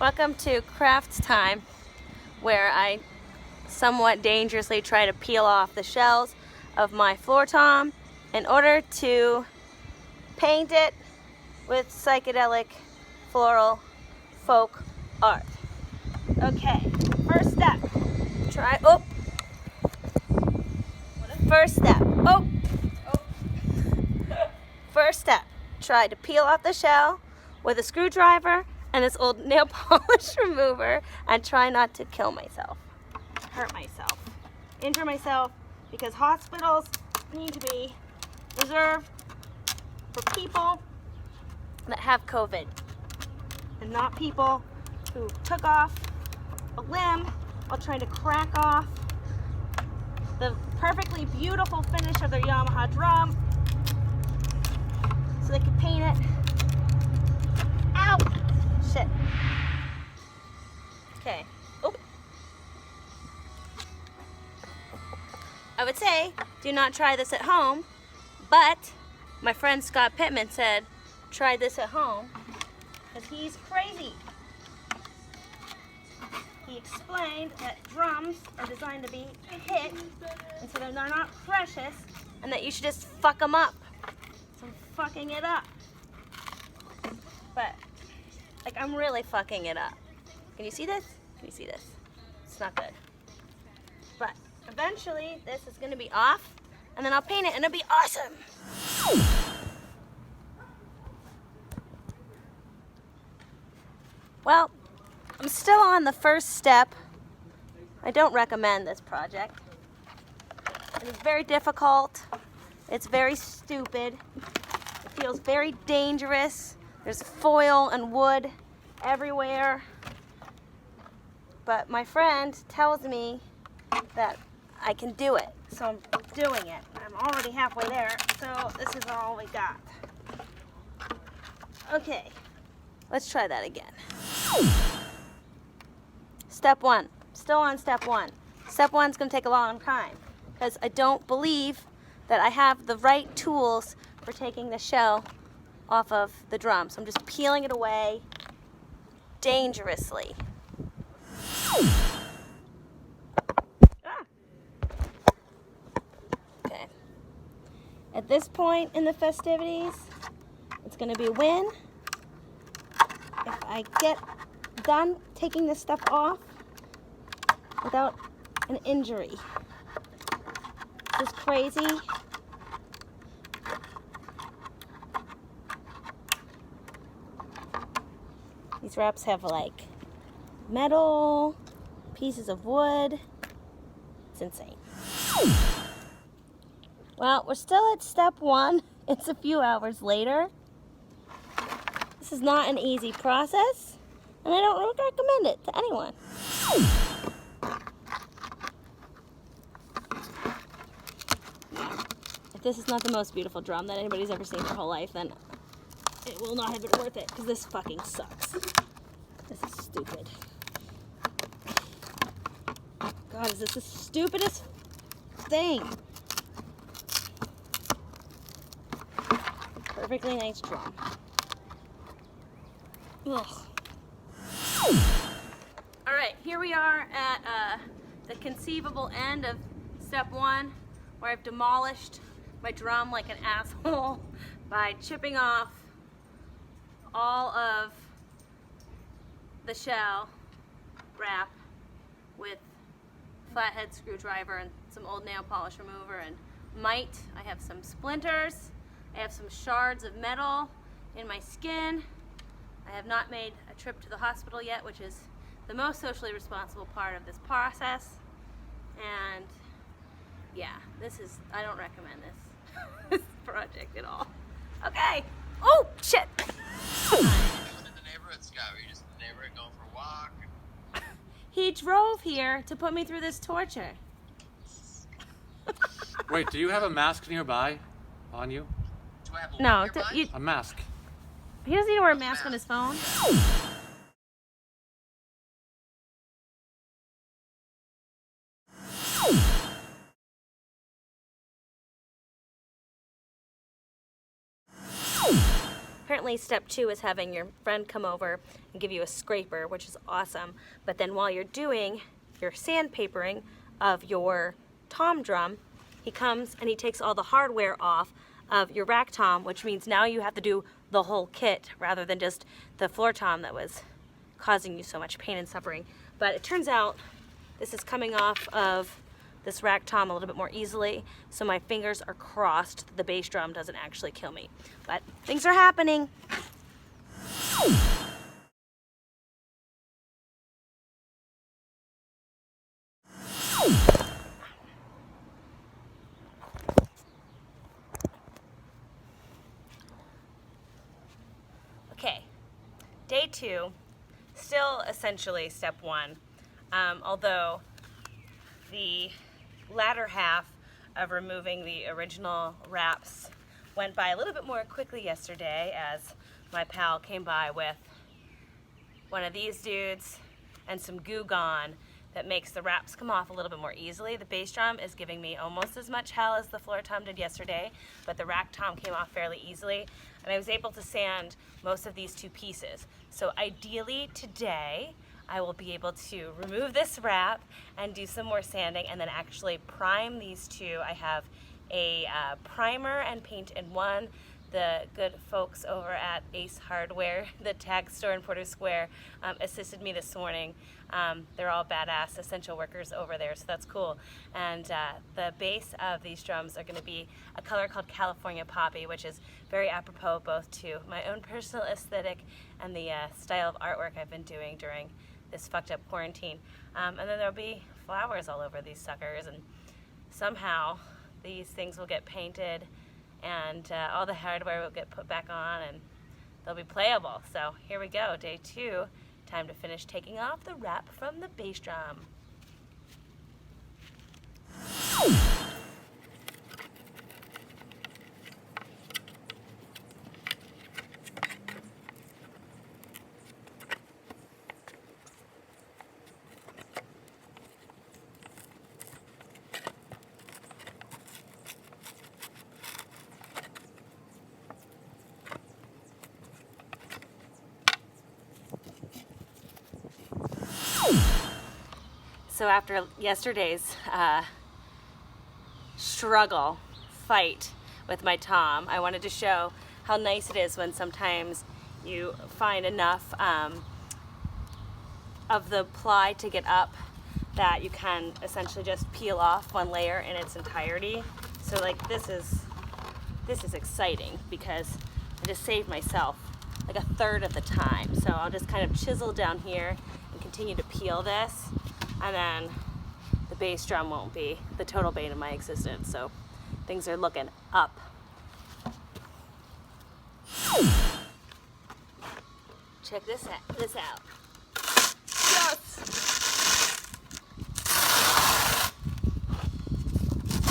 Welcome to Crafts Time, where I somewhat dangerously try to peel off the shells of my floor tom in order to paint it with psychedelic floral folk art. Okay, first step, First step, try to peel off the shell with a screwdriver and this old nail polish remover and try not to kill myself, hurt myself, injure myself, because hospitals need to be reserved for people that have COVID and not people who took off a limb while trying to crack off the perfectly beautiful finish of their Yamaha drum so they could paint it. Ow! Shit. Okay. Oh. I would say do not try this at home, but my friend Scott Pittman said try this at home because he's crazy. He explained that drums are designed to be hit and so they're not precious and that you should just fuck them up. So I'm fucking it up. But, like, I'm really fucking it up. Can you see this? Can you see this? It's not good. But eventually this is going to be off and then I'll paint it and it'll be awesome. Well, I'm still on the first step. I don't recommend this project. It is very difficult. It's very stupid. It feels very dangerous. There's foil and wood everywhere. But my friend tells me that I can do it. So I'm doing it. I'm already halfway there. So this is all we got. Okay, let's try that again. Step one, still on step one. Step one's gonna take a long time because I don't believe that I have the right tools for taking the shell off of the drum. So I'm just peeling it away dangerously. Okay. At this point in the festivities, it's gonna be a win if I get done taking this stuff off without an injury. This is crazy. These wraps have like metal, pieces of wood. It's insane. Well, we're still at step one. It's a few hours later. This is not an easy process, and I don't recommend it to anyone. If this is not the most beautiful drum that anybody's ever seen in their whole life, then it will not have been worth it, because this fucking sucks. This is stupid. God, is this the stupidest thing? Perfectly nice drum. Ugh. Alright, here we are at the conceivable end of step one, where I've demolished my drum like an asshole by chipping off all of the shell wrap with flathead screwdriver and some old nail polish remover and mite. I have some splinters. I have some shards of metal in my skin. I have not made a trip to the hospital yet, which is the most socially responsible part of this process. And yeah, I don't recommend this project at all. Okay. Oh, shit. What are you doing in the neighborhood, Scott? Were you just in the neighborhood going for a walk? He drove here to put me through this torture. Wait, do you have a mask nearby on you? Do I have a No, walk nearby? A mask. he doesn't need to wear a mask on his phone. Apparently Normally step 2 is having your friend come over and give you a scraper, which is awesome. But then while you're doing your sandpapering of your tom drum, he comes and he takes all the hardware off of your rack tom, which means now you have to do the whole kit rather than just the floor tom that was causing you so much pain and suffering. But it turns out this is coming off of this rack tom a little bit more easily, so my fingers are crossed. The bass drum doesn't actually kill me, but things are happening. Okay, day 2, still essentially step 1, although the latter half of removing the original wraps went by a little bit more quickly yesterday, as my pal came by with one of these dudes and some Goo Gone that makes the wraps come off a little bit more easily. The bass drum is giving me almost as much hell as the floor tom did yesterday, but the rack tom came off fairly easily, and I was able to sand most of these 2 pieces. So ideally today, I will be able to remove this wrap and do some more sanding and then actually prime these 2. I have a primer and paint in one. The good folks over at Ace Hardware, the tag store in Porter Square, assisted me this morning. They're all badass essential workers over there, so that's cool. And the base of these drums are going to be a color called California Poppy, which is very apropos both to my own personal aesthetic and the style of artwork I've been doing during this fucked up quarantine. And then there'll be flowers all over these suckers, and somehow these things will get painted and all the hardware will get put back on and they'll be playable. So here we go, day 2, time to finish taking off the wrap from the bass drum. So after yesterday's fight with my tom, I wanted to show how nice it is when sometimes you find enough of the ply to get up that you can essentially just peel off one layer in its entirety. So like this is exciting because I just saved myself like a third of the time. So I'll just kind of chisel down here and continue to peel this, and then the bass drum won't be the total bane of my existence. So things are looking up. Check this out. Yes!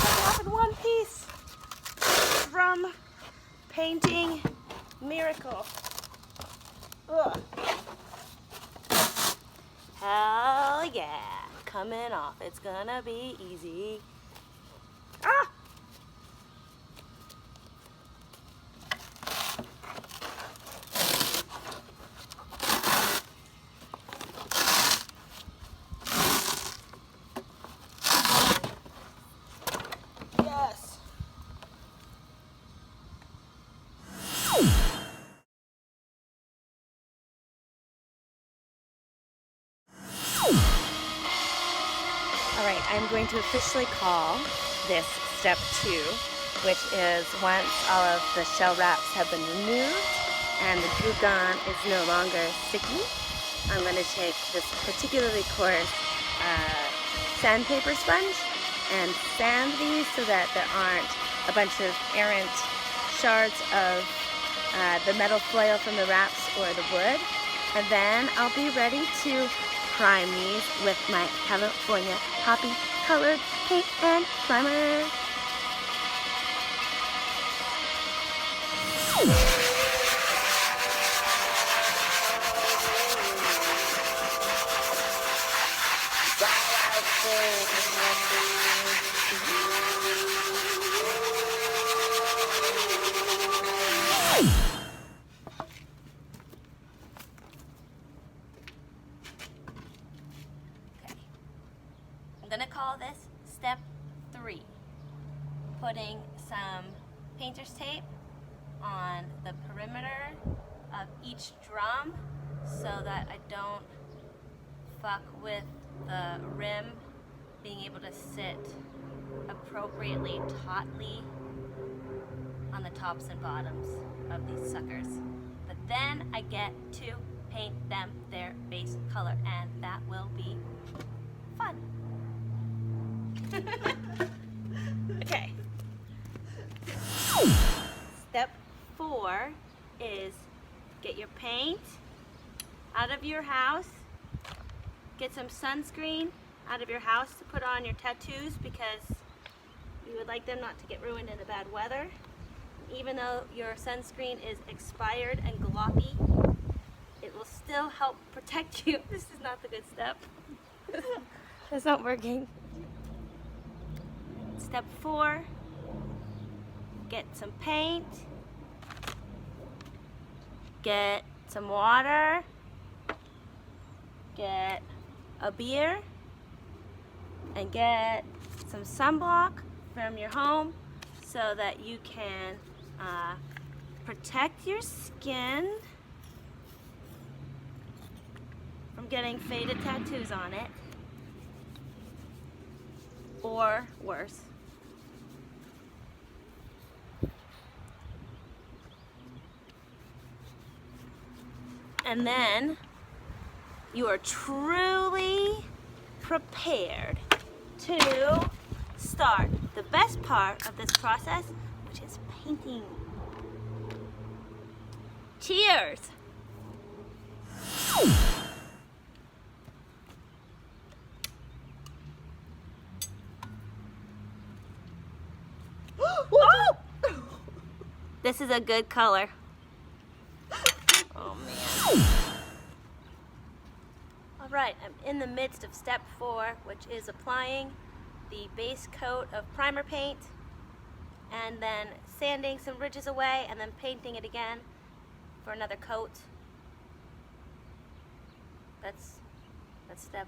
All in one piece. Drum painting miracle. Ugh. Hell yeah. Coming off. It's gonna be easy. Ah! Yes. All right, I'm going to officially call this step 2, which is once all of the shell wraps have been removed and the Goo Gone is no longer sticky, I'm going to take this particularly coarse sandpaper sponge and sand these so that there aren't a bunch of errant shards of the metal foil from the wraps or the wood. And then I'll be ready to prime these with my California Poppy colored paint and primer. gonna call this step 3. Putting some painter's tape on the perimeter of each drum so that I don't fuck with the rim being able to sit appropriately tautly on the tops and bottoms of these suckers. But then I get to paint them their base color, and that will be fun. Okay. Step 4 is get your paint out of your house. Get some sunscreen out of your house to put on your tattoos because you would like them not to get ruined in the bad weather. Even though your sunscreen is expired and gloppy, it will still help protect you. This is not the good step. That's not working. Step 4, get some paint, get some water, get a beer, and get some sunblock from your home so that you can protect your skin from getting faded tattoos on it, or worse. And then you are truly prepared to start the best part of this process, which is painting. Cheers! This is a good color. Oh man. Alright, I'm in the midst of step 4, which is applying the base coat of primer paint and then sanding some ridges away and then painting it again for another coat. That's step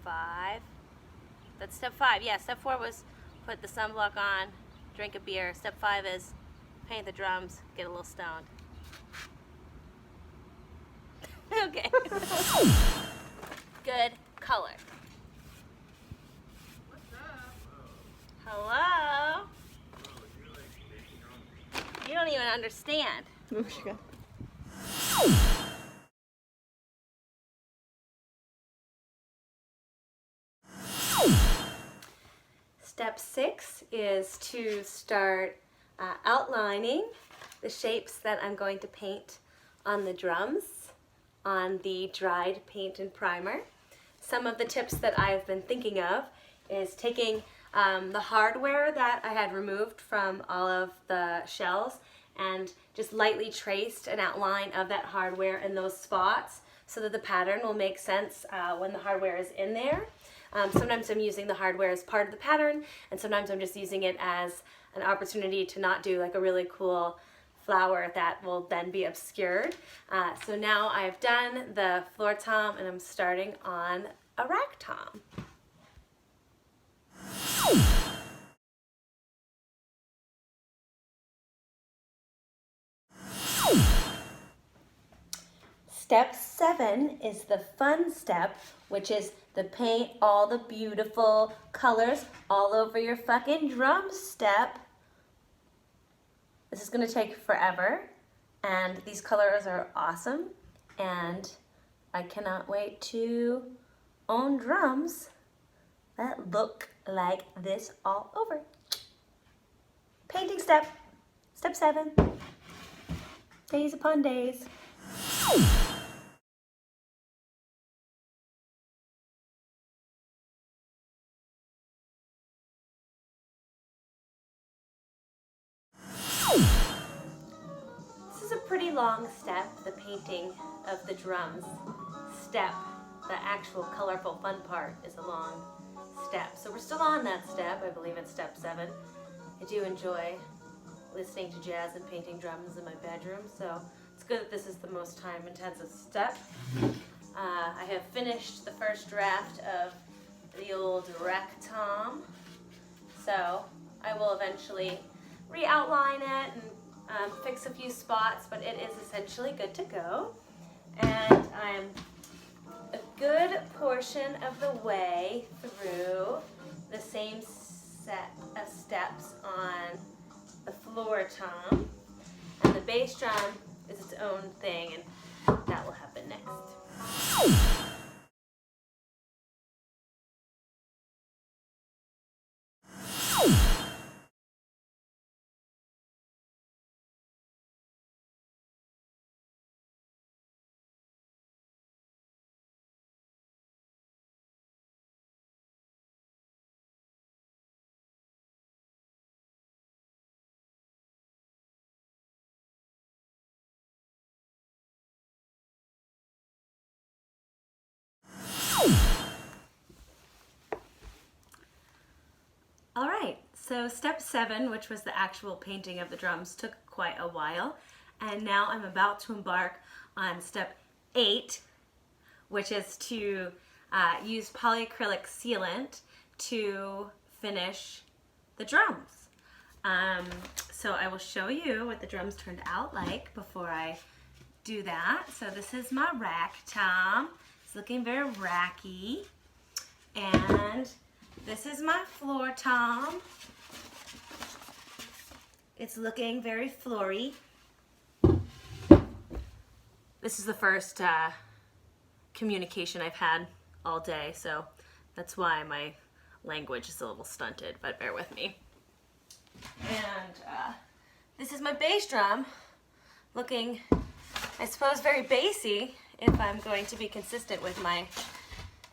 5. That's step 5. Yeah, step 4 was put the sunblock on, drink a beer. Step 5 is paint the drums, get a little stoned. Okay. Good color. What's up? Hello? You don't even understand. Step 6 is to start outlining the shapes that I'm going to paint on the drums on the dried paint and primer. Some of the tips that I've been thinking of is taking the hardware that I had removed from all of the shells and just lightly traced an outline of that hardware in those spots so that the pattern will make sense when the hardware is in there. Sometimes I'm using the hardware as part of the pattern, and sometimes I'm just using it as an opportunity to not do like a really cool flower that will then be obscured. So now I've done the floor tom and I'm starting on a rack tom. Step 7 is the fun step, which is the paint all the beautiful colors all over your fucking drum step. This is going to take forever, and these colors are awesome, and I cannot wait to own drums that look like this all over. Painting step, step 7, days upon days. This is a pretty long step, the painting of the drums step. The actual colorful fun part is a long step. So we're still on that step. I believe it's step 7. I do enjoy listening to jazz and painting drums in my bedroom, so it's good that this is the most time intensive step. I have finished the first draft of the old rec tom. So I will eventually re-outline it and fix a few spots, but it is essentially good to go. And I'm a good portion of the way through the same set of steps on the floor tom. And the bass drum is its own thing, and that will happen next. All right, so step 7, which was the actual painting of the drums, took quite a while. And now I'm about to embark on step 8, which is to use polyacrylic sealant to finish the drums. So I will show you what the drums turned out like before I do that. So this is my rack tom. It's looking very racky. And this is my floor tom. It's looking very flory. This is the first communication I've had all day, so that's why my language is a little stunted, but bear with me. And this is my bass drum, looking, I suppose, very bassy if I'm going to be consistent with my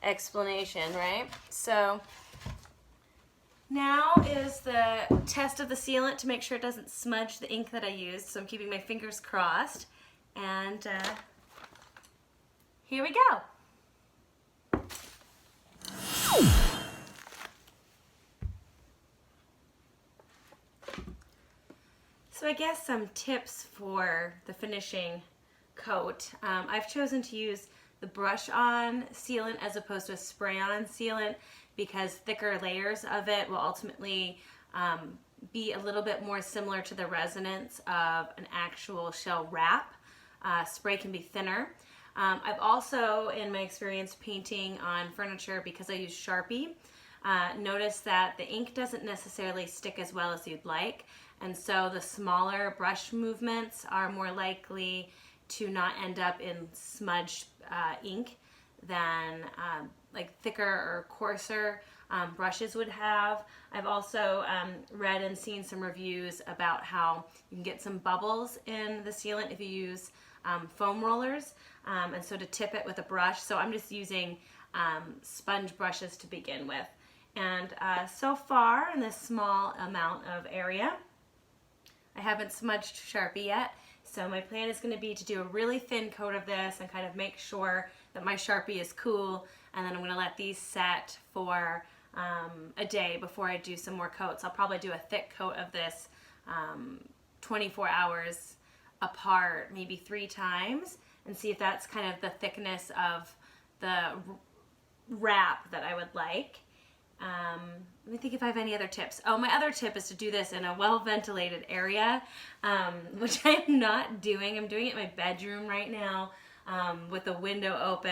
explanation, right? So now is the test of the sealant to make sure it doesn't smudge the ink that I used. So I'm keeping my fingers crossed. And here we go. So I guess some tips for the finishing coat. I've chosen to use the brush-on sealant as opposed to a spray-on sealant because thicker layers of it will ultimately be a little bit more similar to the resonance of an actual shell wrap. Spray can be thinner. I've also, in my experience painting on furniture, because I use Sharpie, noticed that the ink doesn't necessarily stick as well as you'd like, and so the smaller brush movements are more likely to not end up in smudged ink than like thicker or coarser brushes would have. I've also read and seen some reviews about how you can get some bubbles in the sealant if you use foam rollers, and so to tip it with a brush. So I'm just using sponge brushes to begin with. And so far in this small amount of area, I haven't smudged Sharpie yet. So my plan is going to be to do a really thin coat of this and kind of make sure that my Sharpie is cool, and then I'm going to let these set for a day before I do some more coats. I'll probably do a thick coat of this 24 hours apart, maybe 3 times, and see if that's kind of the thickness of the wrap that I would like. Let me think if I have any other tips. Oh, my other tip is to do this in a well-ventilated area, which I'm not doing. I'm doing it in my bedroom right now with the window open,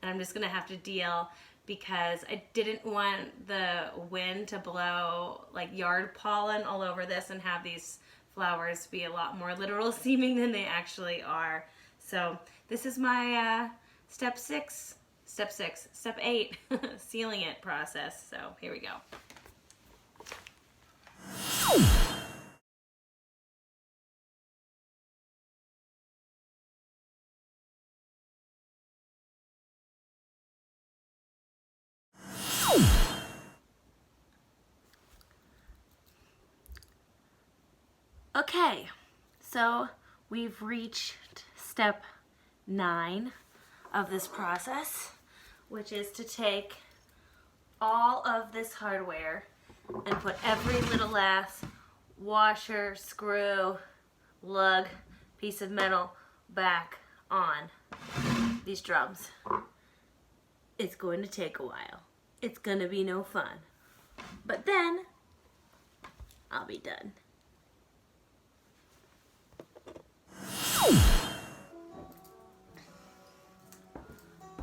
and I'm just going to have to deal because I didn't want the wind to blow like yard pollen all over this and have these flowers be a lot more literal seeming than they actually are. So this is my step 8 sealing it process. So here we go. Okay, so we've reached step 9 of this process, which is to take all of this hardware and put every little last washer, screw, lug, piece of metal back on these drums. It's going to take a while. it's gonna be no fun. But then, I'll be done.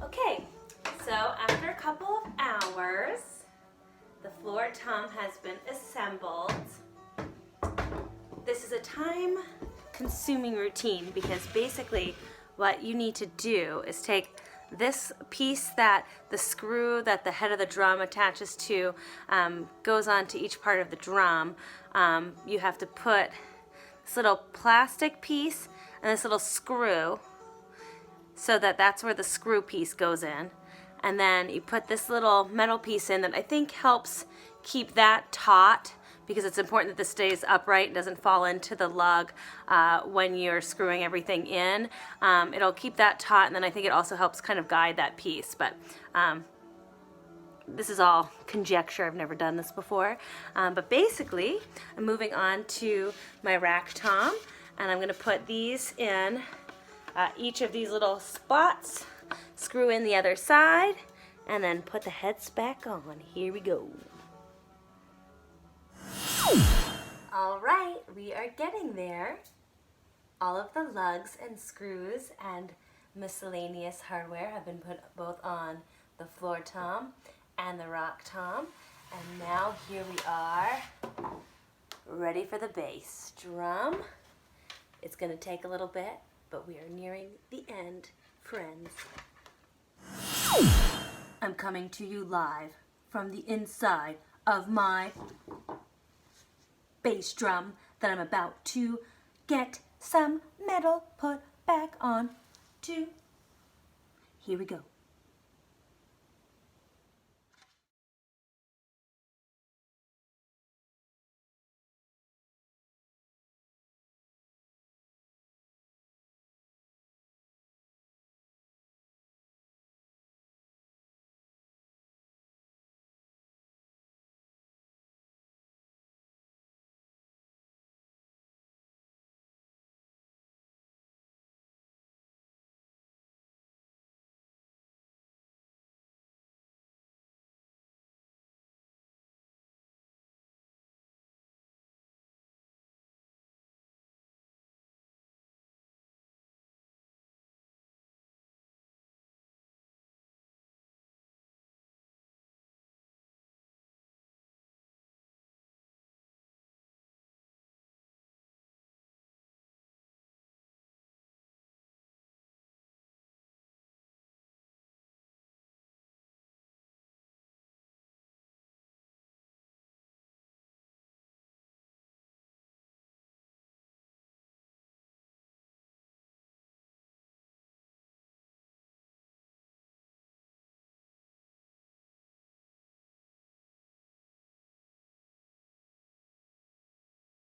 Okay, so after a couple of hours, the floor tom has been assembled. This is a time-consuming routine because basically what you need to do is take this piece that the screw that the head of the drum attaches to goes onto each part of the drum. You have to put this little plastic piece and this little screw so that that's where the screw piece goes in. And then you put this little metal piece in that I think helps keep that taut, because it's important that this stays upright and doesn't fall into the lug when you're screwing everything in. It'll keep that taut, and then I think it also helps kind of guide that piece. But this is all conjecture. I've never done this before. But basically, I'm moving on to my rack tom, and I'm going to put these in each of these little spots, screw in the other side, and then put the heads back on. Here we go. All right, we are getting there. All of the lugs and screws and miscellaneous hardware have been put both on the floor tom and the rock tom. And now here we are, ready for the bass drum. It's gonna take a little bit, but we are nearing the end, friends. I'm coming to you live from the inside of my bass drum that I'm about to get some metal put back on to. Here we go.